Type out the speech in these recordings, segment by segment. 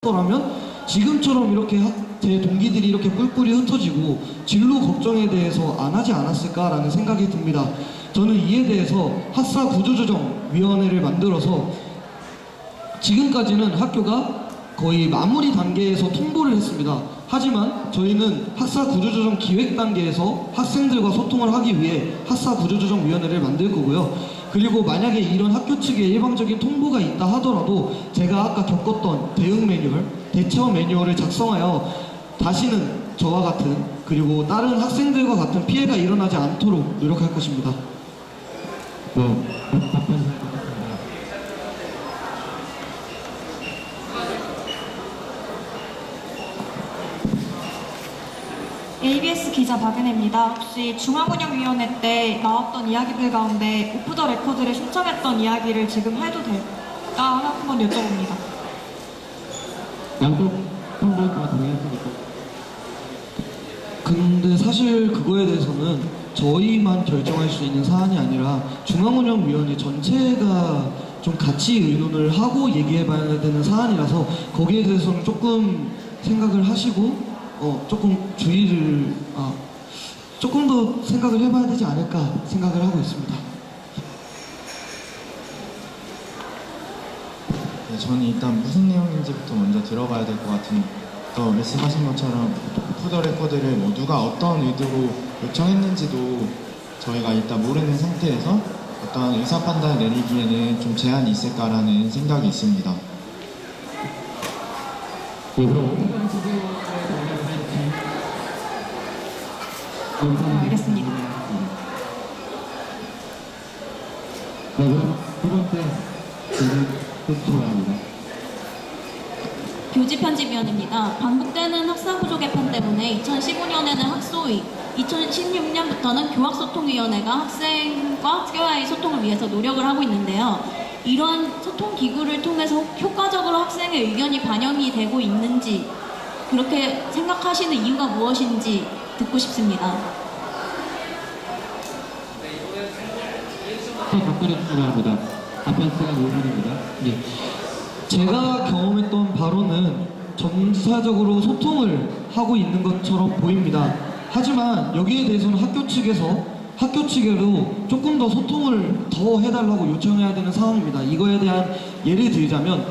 라면 지금처럼 이렇게 제 동기들이 이렇게 뿔뿔이 흩어지고 진로 걱정에 대해서 안 하지 않았을까라는 생각이 듭니다. 저는 이에 대해서 학사 구조조정위원회를 만들어서 지금까지는 학교가 거의 마무리 단계에서 통보를 했습니다. 하지만 저희는 학사 구조조정 기획 단계에서 학생들과 소통을 하기 위해 학사 구조조정위원회를 만들 거고요. 그리고 만약에 이런 학교 측에 일방적인 통보가 있다 하더라도 제가 아까 겪었던 대응 매뉴얼, 대처 매뉴얼을 작성하여 다시는 저와 같은 그리고 다른 학생들과 같은 피해가 일어나지 않도록 노력할 것입니다. ABS 기자 박은혜입니다. 혹시 중앙운영위원회 때 나왔던 이야기들 가운데 오프 더 레코드를 신청했던 이야기를 지금 해도 될까 한번 여쭤봅니다. 양쪽 통보가 동의하십니까? 근데 사실 그거에 대해서는 저희만 결정할 수 있는 사안이 아니라 중앙운영위원회 전체가 좀 같이 의논을 하고 얘기해봐야 되는 사안이라서 거기에 대해서는 조금 생각을 하시고 조금 주의를 조금 더 생각을 해봐야 되지 않을까 생각을 하고 있습니다. 네, 저는 일단 무슨 내용인지부터 먼저 들어봐야 될 것 같은, 또 말씀하신 것처럼 오프 더 레코드를 누가 어떤 의도로 요청했는지도 저희가 일단 모르는 상태에서 어떤 의사 판단을 내리기에는 좀 제한이 있을까라는 생각이 있습니다. 네, 그럼 알겠습니다. 네, 그럼 두 번째 질문 듣겠습니다. 교지편집위원입니다. 반복되는 학사구조 개편 때문에 2015년에는 학소위, 2016년부터는 교학소통위원회가 학생과 학교와의 소통을 위해서 노력을 하고 있는데요. 이러한 소통기구를 통해서 효과적으로 학생의 의견이 반영이 되고 있는지, 그렇게 생각하시는 이유가 무엇인지 듣고 싶습니다. 박근혜 수고합니다. 답변 시간 5분입니다. 예. 제가 경험했던 바로는 전사적으로 소통을 하고 있는 것처럼 보입니다. 하지만 여기에 대해서는 학교 측에도 조금 더 소통을 더 해달라고 요청해야 되는 상황입니다. 이거에 대한 예를 들자면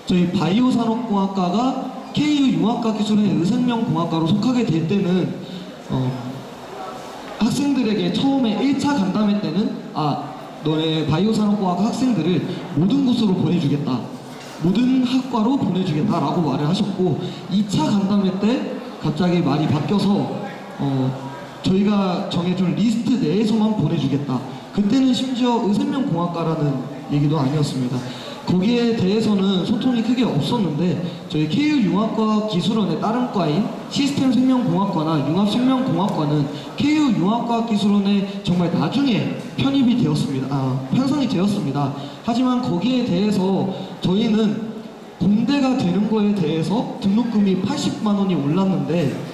저희 바이오산업공학과가 KU 융합과기술원의 의생명공학과로 속하게 될 때는 학생들에게 처음에 1차 간담회 때는 너네 바이오산업공학 학생들을 모든 곳으로 보내주겠다, 모든 학과로 보내주겠다라고 말을 하셨고 2차 간담회 때 갑자기 말이 바뀌어서 저희가 정해준 리스트 내에서만 보내주겠다. 그때는 심지어 의생명공학과라는 얘기도 아니었습니다. 거기에 대해서는 소통이 크게 없었는데 저희 KU 융합과 기술원의 다른 과인 시스템 생명공학과나 융합생명공학과는 KU 융합과 기술원에 정말 나중에 편입이 되었습니다. 편성이 되었습니다. 하지만 거기에 대해서 저희는 공대가 되는 거에 대해서 등록금이 80만 원이 올랐는데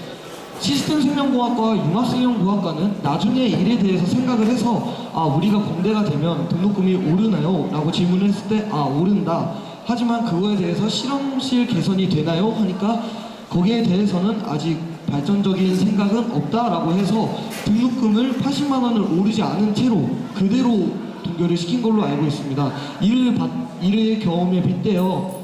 시스템 생명공학과 융합생명공학과는 나중에 일에 대해서 생각을 해서 우리가 공대가 되면 등록금이 오르나요? 라고 질문을 했을 때 오른다. 하지만 그거에 대해서 실험실 개선이 되나요? 하니까 거기에 대해서는 아직 발전적인 생각은 없다라고 해서 등록금을 80만 원을 오르지 않은 채로 그대로 동결을 시킨 걸로 알고 있습니다. 이를 경험에 빗대어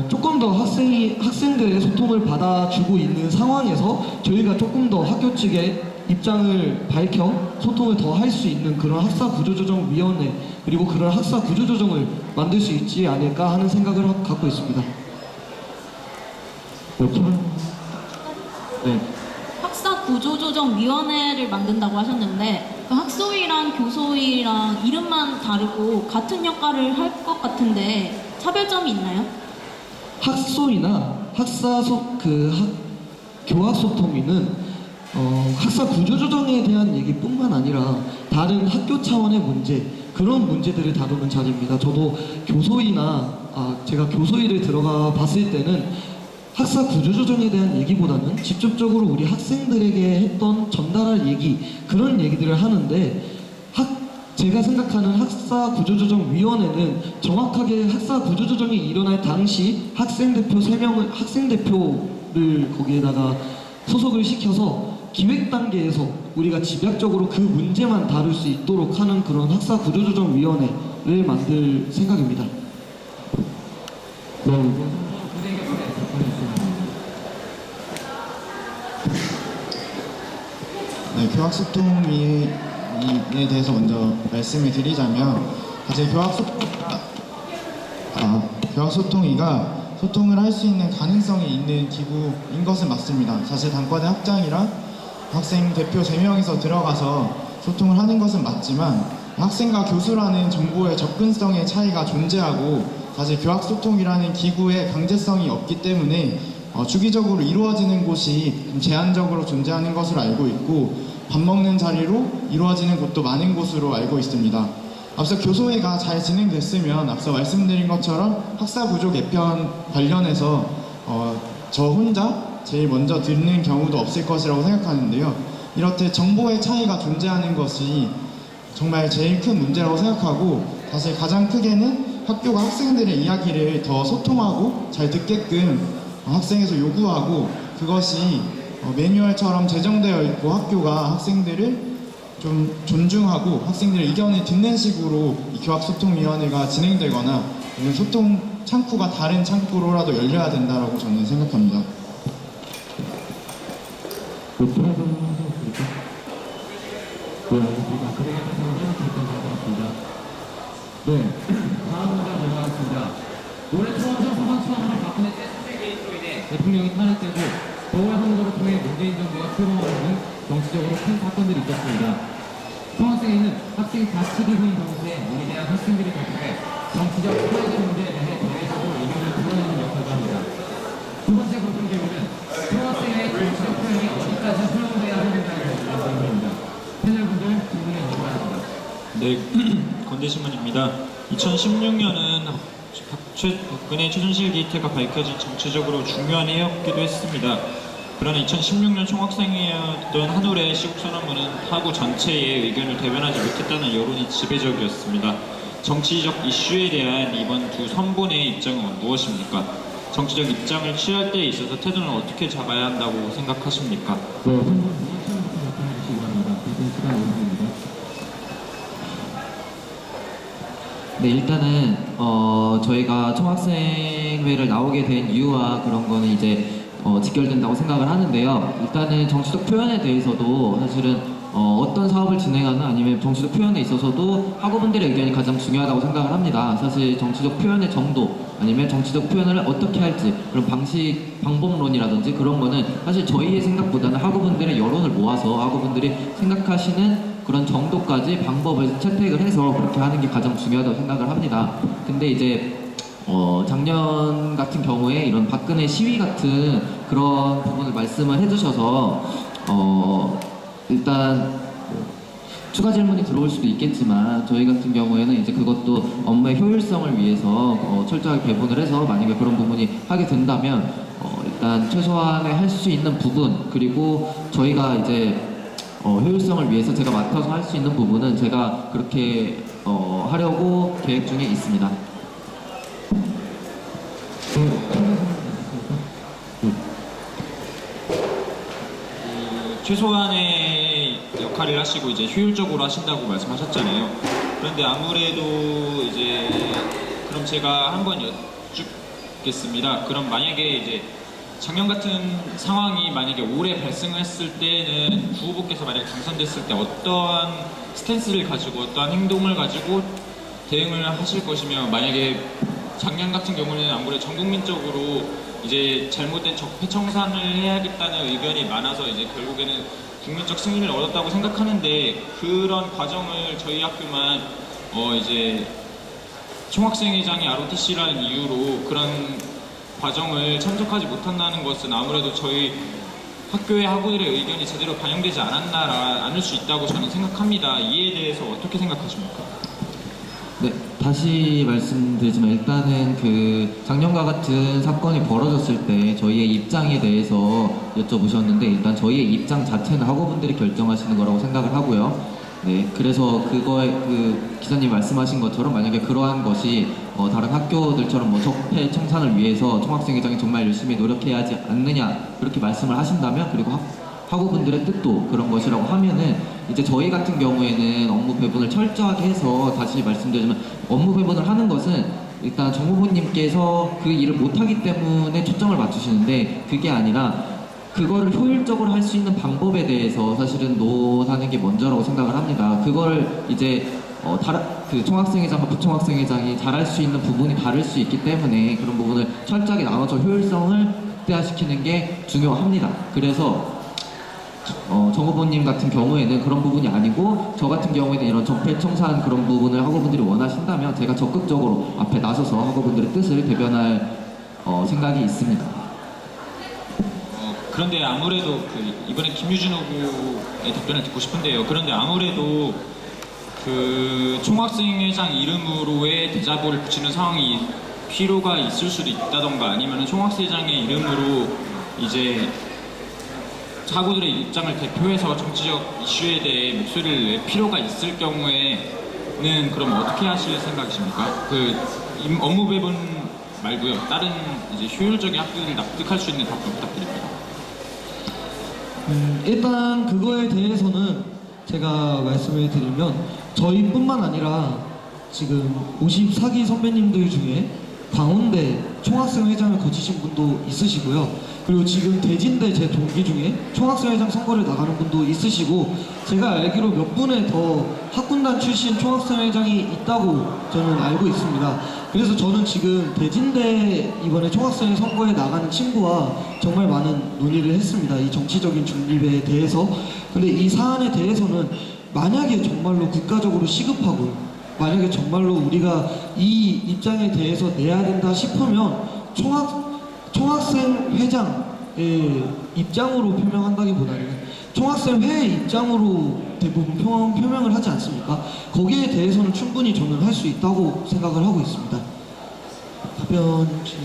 조금 더 학생들의 소통을 받아주고 있는 상황에서 저희가 조금 더 학교 측의 입장을 밝혀 소통을 더 할 수 있는 그런 학사 구조조정위원회 그리고 그런 학사 구조조정을 만들 수 있지 않을까 하는 생각을 갖고 있습니다. 네. 학사구조조정위원회를 만든다고 하셨는데 그 학소위랑 교소위랑 이름만 다르고 같은 역할을 할 것 같은데 차별점이 있나요? 학소위나 교학소통위는 학사 구조조정에 대한 얘기뿐만 아니라 다른 학교 차원의 문제, 그런 문제들을 다루는 자리입니다. 저도 제가 교소위를 들어가 봤을 때는 학사 구조조정에 대한 얘기보다는 직접적으로 우리 학생들에게 했던 전달할 얘기, 그런 얘기들을 하는데 제가 생각하는 학사 구조조정위원회는 정확하게 학사 구조조정이 일어날 당시 학생 대표를 거기에다가 소속을 시켜서 기획 단계에서 우리가 집약적으로 그 문제만 다룰 수 있도록 하는 그런 학사 구조조정위원회를 만들 생각입니다. 네, 부대 격차에 접근했습니다. 네, 교학소통위에 대해서 먼저 말씀을 드리자면 사실 교학소통위가 소통을 할 수 있는 가능성이 있는 기구인 것은 맞습니다. 사실 단과대 학장이랑 학생 대표 3명이서 들어가서 소통을 하는 것은 맞지만 학생과 교수라는 정보의 접근성의 차이가 존재하고 사실 교학소통이라는 기구의 강제성이 없기 때문에 주기적으로 이루어지는 곳이 좀 제한적으로 존재하는 것으로 알고 있고 밥 먹는 자리로 이루어지는 곳도 많은 곳으로 알고 있습니다. 앞서 교소회가 잘 진행됐으면 앞서 말씀드린 것처럼 학사구조 개편 관련해서 저 혼자 제일 먼저 듣는 경우도 없을 것이라고 생각하는데요. 이렇듯 정보의 차이가 존재하는 것이 정말 제일 큰 문제라고 생각하고 사실 가장 크게는 학교가 학생들의 이야기를 더 소통하고 잘 듣게끔 학생에서 요구하고 그것이 매뉴얼처럼 제정되어 있고 학교가 학생들을 좀 존중하고 학생들의 의견을 듣는 식으로 이 교학소통위원회가 진행되거나 소통 창구가 다른 창구로라도 열려야 된다고 저는 생각합니다. 네, 다음 문제 넘어가겠습니다. 올해 초원성 소방청으로 박근혜 때 개입으로 인해 대통령이 탄핵되고 서울 선거를 통해 문재인 정부가 출범하는 등 정치적으로 큰 사건들이 있었습니다. 청학생회는 학생 자치기 후인 동시에 우리 대학 학생들이 접촉해 정치적 사회적 문제에 대해 대외적으로 의견을 드러내는 역할을 합니다. 두 번째 공통 질문은 청학생회의 정치적 표현이 어디까지 허용돼야 하는가에 대한 질문입니다. 패널분들 질문에 넘어가겠습니다. 네, 건대신문입니다. 2016년은 박근혜 최순실 게이트가 밝혀진 정치적으로 중요한 해였기도 했습니다. 그러나 2016년 총학생회였던 한올의 시국선언문은 하고 전체의 의견을 대변하지 못했다는 여론이 지배적이었습니다. 정치적 이슈에 대한 이번 두 선본의 입장은 무엇입니까? 정치적 입장을 취할 때에 있어서 태도는 어떻게 잡아야 한다고 생각하십니까? 네, 선본 무엇부터 답변해 주시기 바랍니다. 대신 시간 5분입니다. 네, 일단은 저희가 총학생회를 나오게 된 이유와 그런 거는 이제 직결된다고 생각을 하는데요. 일단은 정치적 표현에 대해서도 사실은 어떤 사업을 진행하는 아니면 정치적 표현에 있어서도 학우분들의 의견이 가장 중요하다고 생각을 합니다. 사실 정치적 표현의 정도 아니면 정치적 표현을 어떻게 할지 그런 방법론이라든지 그런 거는 사실 저희의 생각보다는 학우분들의 여론을 모아서 학우분들이 생각하시는 그런 정도까지 방법을 채택을 해서 그렇게 하는 게 가장 중요하다고 생각을 합니다. 근데 이제 작년 같은 경우에 이런 박근혜 시위 같은 그런 부분을 말씀을 해주셔서 일단 추가 질문이 들어올 수도 있겠지만 저희 같은 경우에는 이제 그것도 업무의 효율성을 위해서 철저하게 배분을 해서 만약에 그런 부분이 하게 된다면 일단 최소한의 할 수 있는 부분 그리고 저희가 이제 효율성을 위해서 제가 맡아서 할 수 있는 부분은 제가 그렇게 하려고 계획 중에 있습니다. 최소한의 역할을 하시고 이제 효율적으로 하신다고 말씀하셨잖아요. 그런데 아무래도 이제 그럼 제가 한번 여쭙겠습니다. 그럼 만약에 이제 작년 같은 상황이 만약에 올해 발생했을 때는 구 후보께서 만약에 당선됐을 때 어떠한 스탠스를 가지고 어떠한 행동을 가지고 대응을 하실 것이며 만약에 작년 같은 경우는 아무래도 전 국민적으로 이제 잘못된 적폐 청산을 해야겠다는 의견이 많아서 이제 결국에는 국민적 승리를 얻었다고 생각하는데 그런 과정을 저희 학교만 이제 총학생회장이 ROTC라는 이유로 그런 과정을 참석하지 못한다는 것은 아무래도 저희 학교의 학우들의 의견이 제대로 반영되지 않을 수 있다고 저는 생각합니다. 이에 대해서 어떻게 생각하십니까? 네, 다시 말씀드리지만 일단은 그 작년과 같은 사건이 벌어졌을 때 저희의 입장에 대해서 여쭤보셨는데 일단 저희의 입장 자체는 학우분들이 결정하시는 거라고 생각을 하고요. 네, 그래서 그거에 그 기자님 말씀하신 것처럼 만약에 그러한 것이 다른 학교들처럼 뭐 적폐 청산을 위해서 총학생회장이 정말 열심히 노력해야 하지 않느냐 그렇게 말씀을 하신다면 그리고 학우분들의 뜻도 그런 것이라고 하면은 이제 저희 같은 경우에는 업무 배분을 철저하게 해서 다시 말씀드리지만 업무 배분을 하는 것은 일단 정 후보님께서 그 일을 못하기 때문에 초점을 맞추시는데 그게 아니라 그거를 효율적으로 할 수 있는 방법에 대해서 사실은 논하는 게 먼저라고 생각을 합니다. 그걸 이제 그 총학생회장과 부총학생회장이 잘할 수 있는 부분이 다를 수 있기 때문에 그런 부분을 철저하게 나눠서 효율성을 극대화시키는 게 중요합니다. 그래서 정 후보님 같은 경우에는 그런 부분이 아니고 저 같은 경우에는 이런 적폐청산 그런 부분을 학우분들이 원하신다면 제가 적극적으로 앞에 나서서 학우분들의 뜻을 대변할 생각이 있습니다. 그런데 아무래도 이번에 김유진 후보의 답변을 듣고 싶은데요. 그런데 아무래도 그 총학생회장 이름으로의 대자보를 붙이는 상황이 필요가 있을 수도 있다던가 아니면 총학생회장의 이름으로 이제 학우들의 입장을 대표해서 정치적 이슈에 대해 목소리를 낼 필요가 있을 경우에는 그럼 어떻게 하실 생각이십니까? 업무 배분 말고요. 다른 이제 효율적인 학교를 납득할 수 있는 답변 부탁드립니다. 일단 그거에 대해서는 제가 말씀을 드리면 저희뿐만 아니라 지금 54기 선배님들 중에 광운대 총학생회장을 거치신 분도 있으시고요. 그리고 지금 대진대 제 동기 중에 총학생회장 선거를 나가는 분도 있으시고 제가 알기로 몇 분의 더 학군단 출신 총학생회장이 있다고 저는 알고 있습니다. 그래서 저는 지금 대진대 이번에 총학생 선거에 나가는 친구와 정말 많은 논의를 했습니다. 이 정치적인 중립에 대해서. 근데 이 사안에 대해서는 만약에 정말로 국가적으로 시급하고 만약에 정말로 우리가 이 입장에 대해서 내야 된다 싶으면 총학생 회장의 입장으로 표명한다기보다는 총학생회의 입장으로 대부분 표명을 하지 않습니까? 거기에 대해서는 충분히 저는 할 수 있다고 생각을 하고 있습니다. 답변 혹시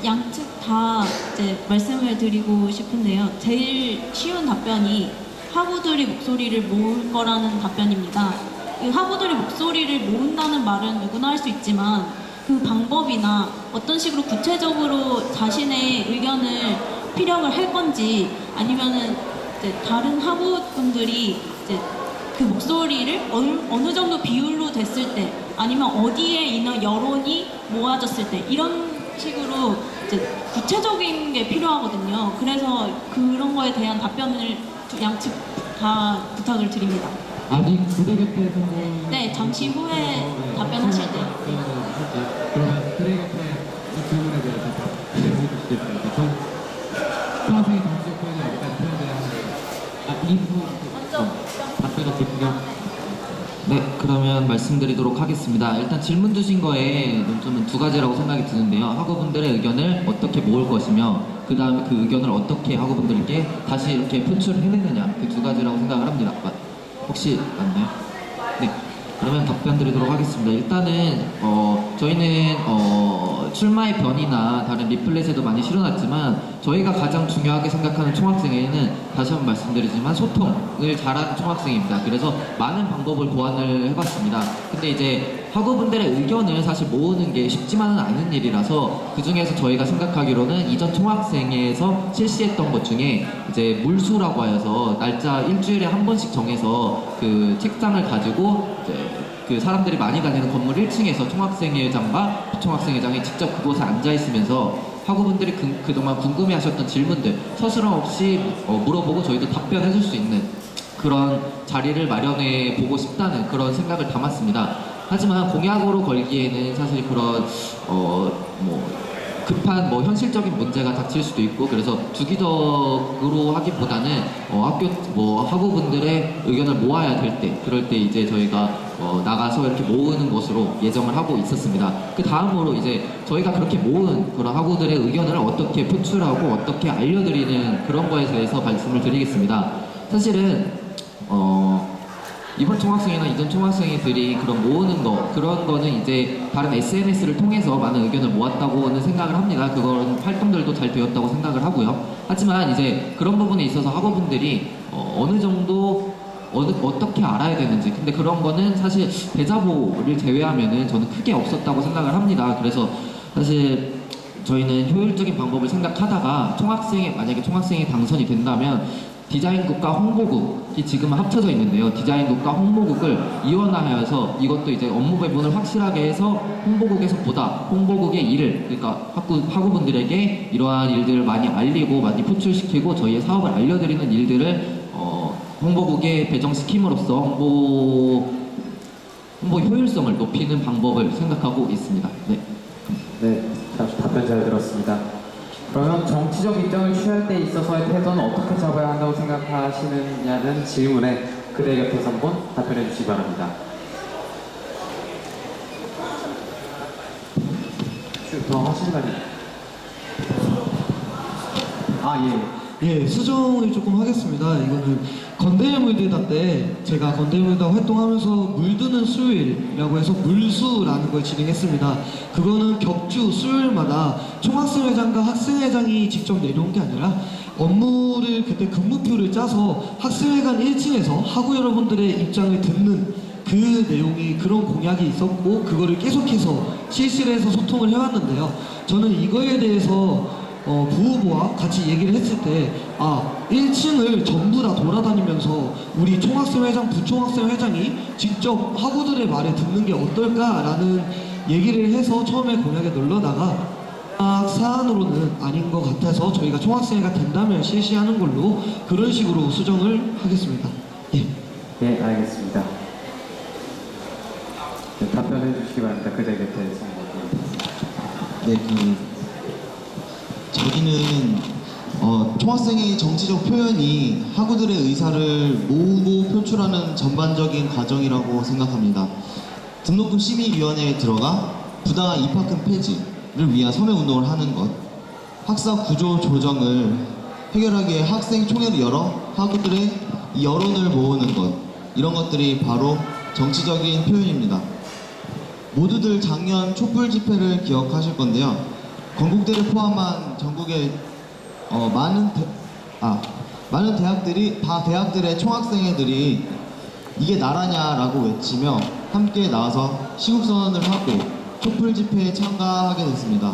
양측 다 이제 말씀을 드리고 싶은데요. 제일 쉬운 답변이 학우들이 목소리를 모을 거라는 답변입니다. 그 학우들이 목소리를 모은다는 말은 누구나 할 수 있지만 그 방법이나 어떤 식으로 구체적으로 자신의 의견을 피력을 할 건지 아니면은 이제 다른 학우분들이 이제 그 목소리를 어느 정도 비율로 됐을 때 아니면 어디에 있는 여론이 모아졌을 때 이런 식으로 이제 구체적인 게 필요하거든요. 그래서 그런 거에 대한 답변을 양측 다 부탁을 드립니다. 아직 부대 곁에서는 네, 잠시 후에 답변하실 때. 그러면 부대 곁에 이 질문에 대해서 답변해 주시겠습니까? 전 총학생회 정치적 표현을 여기까지 표현해야 하는데 이 부분 답변을 드릴게요. 네, 그러면 말씀드리도록 하겠습니다. 일단 질문 주신 거에 논점은 두 가지라고 생각이 드는데요. 학우분들의 의견을 어떻게 모을 것이며 그 다음에 그 의견을 어떻게 학우분들께 다시 이렇게 표출해내느냐 그 두 가지라고 생각을 합니다. 혹시 맞나요? 네, 그러면 답변 드리도록 하겠습니다. 일단은 저희는 출마의 변이나 다른 리플렛에도 많이 실어놨지만 저희가 가장 중요하게 생각하는 총학생회는 다시 한번 말씀드리지만 소통을 잘하는 총학생입니다. 그래서 많은 방법을 고안을 해봤습니다. 근데 이제 학우분들의 의견을 사실 모으는 게 쉽지만은 않은 일이라서 그 중에서 저희가 생각하기로는 이전 총학생회에서 실시했던 것 중에 이제 물수라고 하여서 날짜 일주일에 한 번씩 정해서 그 책장을 가지고 이제 그 사람들이 많이 다니는 건물 1층에서 총학생회장과 부총학생회장이 직접 그곳에 앉아 있으면서 학우분들이 그동안 궁금해하셨던 질문들 서스럼 없이 물어보고 저희도 답변해 줄 수 있는 그런 자리를 마련해 보고 싶다는 그런 생각을 담았습니다. 하지만 공약으로 걸기에는 사실 그런 급한 현실적인 문제가 닥칠 수도 있고 그래서 주기적으로 하기보다는 학우분들의 의견을 모아야 될 때 그럴 때 이제 저희가 나가서 이렇게 모으는 것으로 예정을 하고 있었습니다. 그 다음으로 이제 저희가 그렇게 모은 그런 학우들의 의견을 어떻게 표출하고 어떻게 알려드리는 그런 거에 대해서 말씀을 드리겠습니다. 사실은 이번 총학생회나 이전 총학생회들이 그런 모으는 거 그런 거는 이제 다른 SNS를 통해서 많은 의견을 모았다고는 생각을 합니다. 그런 활동들도 잘 되었다고 생각을 하고요. 하지만 이제 그런 부분에 있어서 학우분들이 어느 정도 어떻게 알아야 되는지 근데 그런 거는 사실 대자보를 제외하면은 저는 크게 없었다고 생각을 합니다. 그래서 사실 저희는 효율적인 방법을 생각하다가 만약에 총학생회 당선이 된다면 디자인국과 홍보국이 지금 합쳐져 있는데요. 디자인국과 홍보국을 이원화하여서 이것도 이제 업무 배분을 확실하게 해서 홍보국의 일을 그러니까 학우분들에게 이러한 일들을 많이 알리고 많이 표출시키고 저희의 사업을 알려드리는 일들을 홍보국에 배정시킴으로써 홍보 효율성을 높이는 방법을 생각하고 있습니다. 네. 네, 답변 잘 들었습니다. 그러면 정치적 입장을 취할 때 있어서의 태도는 어떻게 잡아야 한다고 생각하시느냐는 질문에 그대 곁에서 한번 답변해 주시기 바랍니다. 더 하시는 예, 수정을 조금 하겠습니다. 이거는 건대의 물들다 때 제가 건대의 물들다 활동하면서 물드는 수요일이라고 해서 물수라는 걸 진행했습니다. 그거는 격주 수요일마다 총학생회장과 학생회장이 직접 내려온 게 아니라 업무를 그때 근무표를 짜서 학생회관 1층에서 학우 여러분들의 입장을 듣는 그 내용이 그런 공약이 있었고 그거를 계속해서 실시를 해서 소통을 해왔는데요. 저는 이거에 대해서 부후보와 같이 얘기를 했을 때 1층을 전부 다 돌아다니면서 우리 총학생회장, 부총학생회장이 직접 학우들의 말을 듣는 게 어떨까라는 얘기를 해서 처음에 공약에 놀러다가 사안으로는 아닌 것 같아서 저희가 총학생회가 된다면 실시하는 걸로 그런 식으로 수정을 하겠습니다. 예. 네, 알겠습니다. 네, 답변해 주시기 바랍니다. 그대 곁에서. 네, 저기는 총학생의 정치적 표현이 학우들의 의사를 모으고 표출하는 전반적인 과정이라고 생각합니다. 등록금 심의위원회에 들어가 부당한 입학금 폐지를 위한 서명운동을 하는 것, 학사 구조 조정을 해결하기 위해 학생총회를 열어 학우들의 여론을 모으는 것, 이런 것들이 바로 정치적인 표현입니다. 모두들 작년 촛불 집회를 기억하실 건데요. 건국대를 포함한 전국의 많은 대학들의 총학생회들이 이게 나라냐라고 외치며 함께 나와서 시국선언을 하고 촛불 집회에 참가하게 됐습니다.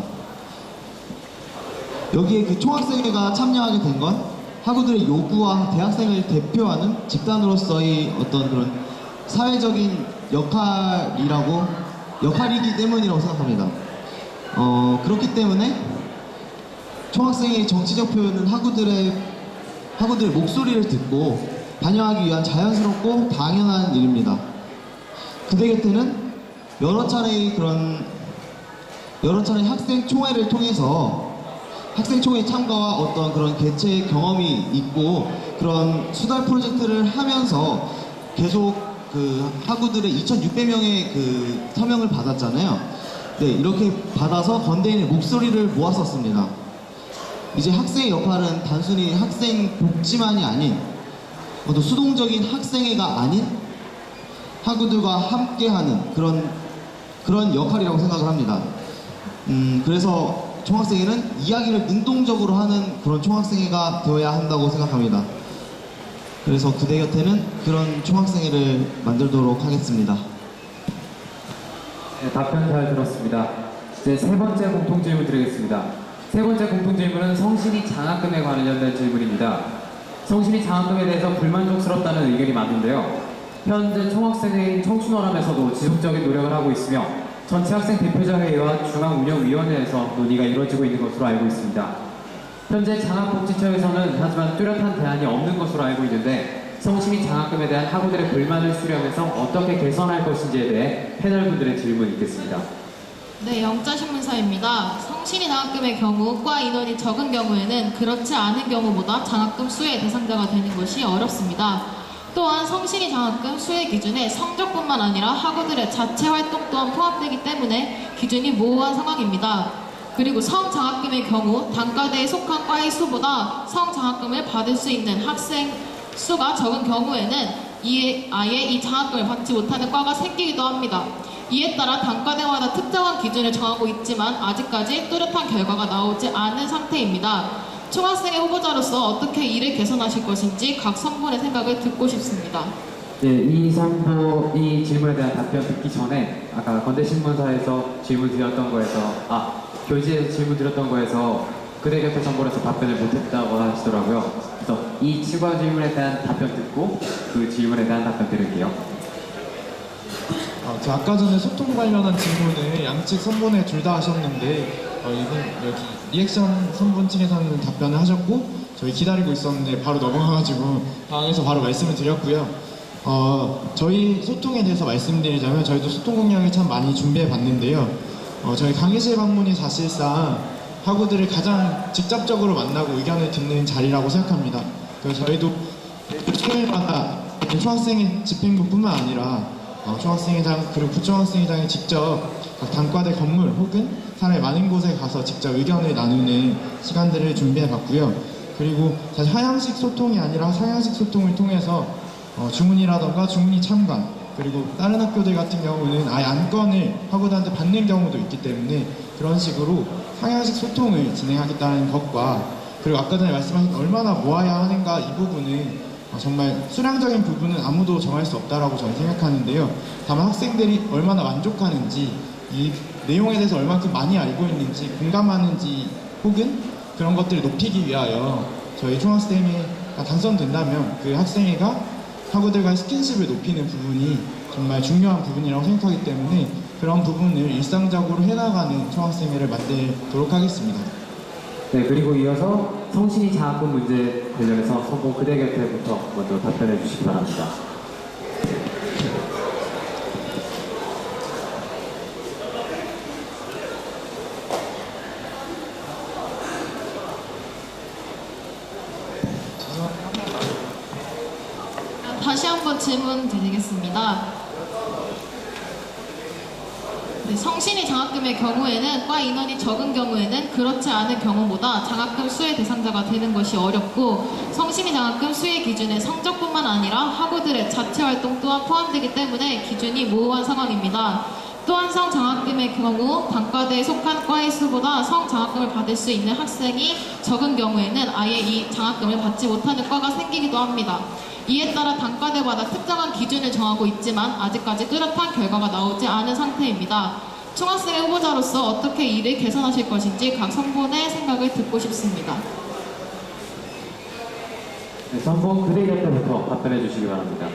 여기에 그 총학생회가 참여하게 된 건 학우들의 요구와 대학생을 대표하는 집단으로서의 어떤 그런 사회적인 역할이기 때문이라고 생각합니다. 그렇기 때문에 총학생의 정치적 표현은 학우들의 목소리를 듣고 반영하기 위한 자연스럽고 당연한 일입니다. 그대 곁에는 여러 차례 학생총회를 통해서 학생총회 참가와 어떤 그런 개최 경험이 있고 그런 수달 프로젝트를 하면서 계속 그 학우들의 2,600명의 그 서명을 받았잖아요. 네, 이렇게 받아서 건대인의 목소리를 모았었습니다. 이제 학생의 역할은 단순히 학생 복지만이 아닌 어떤 수동적인 학생회가 아닌 학우들과 함께하는 그런 역할이라고 생각을 합니다. 그래서 총학생회는 이야기를 능동적으로 하는 그런 총학생회가 되어야 한다고 생각합니다. 그래서 그대 곁에는 그런 총학생회를 만들도록 하겠습니다. 네, 답변 잘 들었습니다. 이제 세 번째 공통질문 드리겠습니다. 세 번째 공통질문은 성신이 장학금에 관련된 질문입니다. 성신이 장학금에 대해서 불만족스럽다는 의견이 많은데요. 현재 총학생회인 청춘원함에서도 지속적인 노력을 하고 있으며 전체 학생 대표자회의와 중앙운영위원회에서 논의가 이루어지고 있는 것으로 알고 있습니다. 현재 장학복지처에서는 하지만 뚜렷한 대안이 없는 것으로 알고 있는데 성신이 장학금에 대한 학우들의 불만을 수렴해서 어떻게 개선할 것인지에 대해 패널분들의 질문이 있겠습니다. 네, 영자신문사입니다. 성신이 장학금의 경우 과 인원이 적은 경우에는 그렇지 않은 경우보다 장학금 수혜 대상자가 되는 것이 어렵습니다. 또한 성신이 장학금 수혜 기준에 성적뿐만 아니라 학우들의 자체 활동 또한 포함되기 때문에 기준이 모호한 상황입니다. 그리고 성장학금의 경우 단과대에 속한 과의 수보다 성장학금을 받을 수 있는 학생 수가 적은 경우에는 아예 이 장학금을 받지 못하는 과가 생기기도 합니다. 이에 따라 단과대마다 특정한 기준을 정하고 있지만 아직까지 뚜렷한 결과가 나오지 않은 상태입니다. 총학생회 후보자로서 어떻게 이를 개선하실 것인지 각 성분의 생각을 듣고 싶습니다. 네, 이 질문에 대한 답변 듣기 전에 아까 건대신문사에서 질문 드렸던 거에서 교지에서 질문 드렸던 거에서 그대 곁에 정보에서 답변을 못했다고 하시더라고요. 그래서 이 추가 질문에 대한 답변 듣고 그 질문에 대한 답변 드릴게요. 저 아까 전에 소통 관련한 질문을 양측 선분에 둘 다 하셨는데 이분 여기 리액션 선분 측에서는 답변을 하셨고 저희 기다리고 있었는데 바로 넘어가가지고 당황해서 바로 말씀을 드렸고요. 저희 소통에 대해서 말씀드리자면 저희도 소통 공략을 참 많이 준비해 봤는데요. 저희 강의실 방문이 사실상 학우들을 가장 직접적으로 만나고 의견을 듣는 자리라고 생각합니다. 그래서 저희도 토요일마다 총학생회 집행부뿐만 아니라 총학생회장 그리고 부총학생회장이 직접 각 단과대 건물 혹은 사람이 많은 곳에 가서 직접 의견을 나누는 시간들을 준비해 봤고요. 그리고 사실 하향식 소통이 아니라 상향식 소통을 통해서 주문이라던가 주문이 참관 그리고 다른 학교들 같은 경우는 아예 안건을 학우들한테 받는 경우도 있기 때문에 그런 식으로 상향식 소통을 진행하겠다는 것과 그리고 아까 전에 말씀하신 얼마나 모아야 하는가 이 부분은 정말 수량적인 부분은 아무도 정할 수 없다라고 저는 생각하는데요. 다만 학생들이 얼마나 만족하는지 이 내용에 대해서 얼만큼 많이 알고 있는지 공감하는지 혹은 그런 것들을 높이기 위하여 저희 총학생회가 당선된다면 그 학생회가 학우들과의 스킨십을 높이는 부분이 정말 중요한 부분이라고 생각하기 때문에 그런 부분을 일상적으로 해나가는 총학생회를 만들도록 하겠습니다. 네, 그리고 이어서 성신이 장학금 문제 관련해서 선본 그대 곁에부터 먼저 답변해 주시기 바랍니다. 다시 한번 질문 드리겠습니다. 네, 성신이 장학금의 경우에는 과 인원이 적은 경우에는 그렇지 않은 경우보다 장학금 수혜 대상자가 되는 것이 어렵고 성신이 장학금 수혜 기준에 성적뿐만 아니라 학우들의 자체 활동 또한 포함되기 때문에 기준이 모호한 상황입니다. 또한 성장학금의 경우 단과대에 속한 과의 수보다 성장학금을 받을 수 있는 학생이 적은 경우에는 아예 이 장학금을 받지 못하는 과가 생기기도 합니다. 이에 따라 단과대마다 특정한 기준을 정하고 있지만 아직까지 뚜렷한 결과가 나오지 않은 상태입니다. 총학생회 후보자로서 어떻게 이를 개선하실 것인지 각 성분의 생각을 듣고 싶습니다. 네, 선본 그대 곁에부터 답변해 주시기 바랍니다.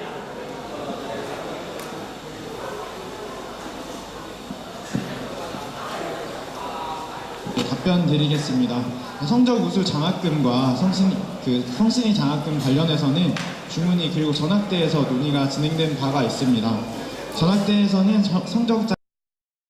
답변 드리겠습니다. 성적 우수 장학금과 성신이 장학금 관련해서는 주문이 그리고 전학대에서 논의가 진행된 바가 있습니다. 전학대에서는 성적